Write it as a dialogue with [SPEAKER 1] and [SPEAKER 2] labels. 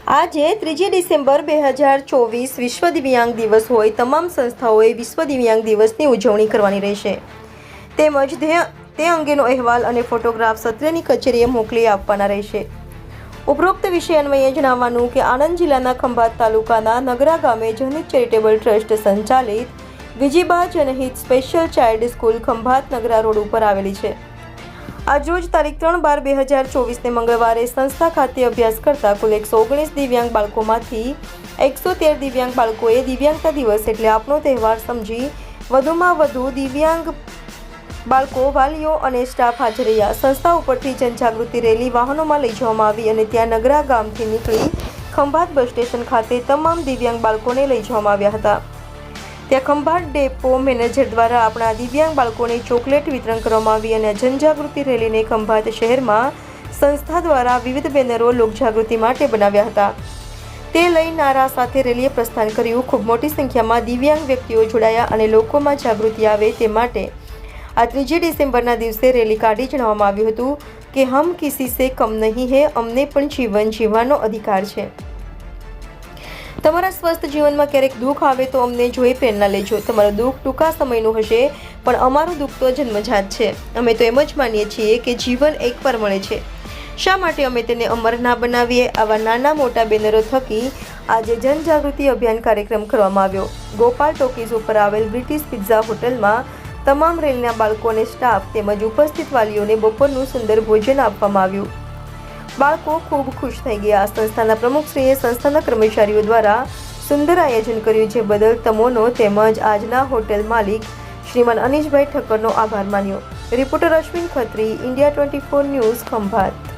[SPEAKER 1] આજે 3 ડિસેમ્બર 2024 વિશ્વ દિવ્યાંગ દિવસ હોય તમામ સંસ્થાઓએ વિશ્વ દિવ્યાંગ દિવસની ઉજવણી કરવાની રહેશે તેમજ તે અંગેનો અહેવાલ અને ફોટોગ્રાફ સત્રની કચેરીએ મોકલી આપવાના રહેશે। ઉપરોક્ત વિષય અન્વયે જણાવવાનું કે આણંદ જિલ્લાના ખંભાત તાલુકાના નગરા ગામે જનહિત ચેરિટેબલ ટ્રસ્ટ સંચાલિત Vijayba Janhit special child school Khambhat Nagara road ઉપર આવેલી છે। આજરોજ તારીખ 3/12/2024 મંગળવારે સંસ્થા ખાતે અભ્યાસ કરતા કુલ 119 દિવ્યાંગ બાળકોમાંથી 113 દિવ્યાંગ બાળકોએ દિવ્યાંગતા દિવસ એટલે આપનો તહેવાર સમજી વધુમાં વધુ દિવ્યાંગ બાળકો, વાલીઓ અને સ્ટાફ હાજર રહ્યા। સંસ્થા ઉપરથી જનજાગૃતિ રેલી વાહનોમાં લઈ જવામાં આવી અને ત્યાં નગરા ગામથી નીકળી ખંભાત બસ સ્ટેશન ખાતે તમામ દિવ્યાંગ બાળકોને લઈ જવામાં આવ્યા હતા। ત્યાં ખંભાત ડેપો મેનેજર દ્વારા આપણા દિવ્યાંગ બાળકોને ચોકલેટ વિતરણ કરવામાં આવી અને જનજાગૃતિ રેલીને ખંભાત શહેરમાં સંસ્થા દ્વારા વિવિધ બેનરો લોકજાગૃતિ માટે બનાવ્યા હતા। તે લઈ નારા સાથે રેલીએ પ્રસ્થાન કર્યું। ખૂબ મોટી સંખ્યામાં દિવ્યાંગ વ્યક્તિઓ જોડાયા અને લોકોમાં જાગૃતિ આવે તે માટે આ 3 ડિસેમ્બરના દિવસે રેલી કાઢી જણાવવામાં આવ્યું હતું કે હમ કિસી સે કમ નહીં હે, અમને પણ જીવન જીવવાનો અધિકાર છે। તમારા સ્વસ્થ જીવનમાં ક્યારેક દુઃખ આવે તો અમને જોઈ પ્રેરણા લેજો। તમારું દુઃખ ટૂંકા સમયનું હશે પણ અમારું દુઃખ તો જન્મજાત છે। અમે તો એમ જ માનીએ છીએ કે જીવન એકવાર મળે છે, શા માટે અમે તેને અમર ના બનાવીએ। આવા નાના મોટા બેનરો થકી આજે જનજાગૃતિ અભિયાન કાર્યક્રમ કરવામાં આવ્યો। ગોપાલ ટોકીઝ ઉપર આવેલ બ્રિટિશ પિઝા હોટલમાં તમામ રેલીના બાળકો અને સ્ટાફ તેમજ ઉપસ્થિત વાલીઓને બપોરનું સુંદર ભોજન આપવામાં આવ્યું। બાળકો ખૂબ ખુશ થઈ ગયા। સંસ્થાના પ્રમુખશ્રીએ સંસ્થાના કર્મચારીઓ દ્વારા સુંદર આયોજન કર્યું છે બદલ તમોનો તેમજ આજના હોટેલ માલિક શ્રીમાન અનીશભાઈ ઠક્કરનો આભાર માન્યો। Reporter Ashwin Khatri, India 24 news, Khambhat.